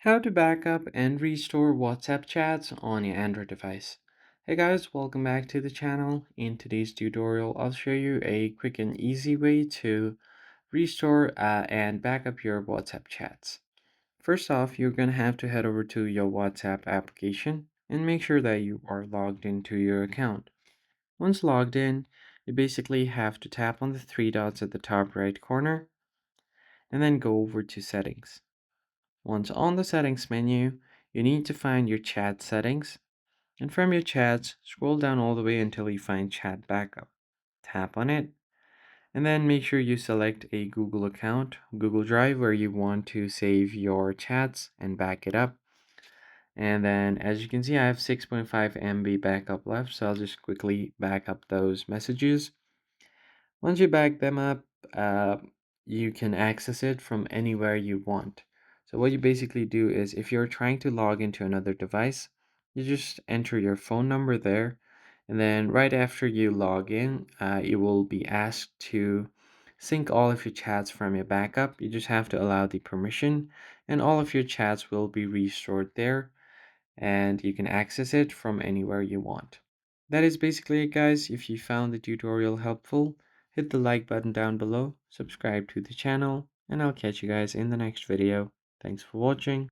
How to backup and restore WhatsApp chats on your Android device. Hey guys, welcome back to the channel. In today's tutorial, I'll show you a quick and easy way to restore and backup your WhatsApp chats. First off, you're going to have to head over to your WhatsApp application and make sure that you are logged into your account. Once logged in, you basically have to tap on the three dots at the top right corner and then go over to settings. Once on the settings menu, you need to find your chat settings, and from your chats, scroll down all the way until you find chat backup. Tap on it, and then make sure you select a Google account, Google Drive, where you want to save your chats and back it up. And then as you can see, I have 6.5 MB backup left, so I'll just quickly back up those messages. Once you back them up, uh, you can access it from anywhere you want. So what you basically do is if you're trying to log into another device, you just enter your phone number there, and then right after you log in, you will be asked to sync all of your chats from your backup. You just have to allow the permission, and all of your chats will be restored there and you can access it from anywhere you want. That is basically it, guys. If you found the tutorial helpful, hit the like button down below, subscribe to the channel, and I'll catch you guys in the next video. Thanks for watching.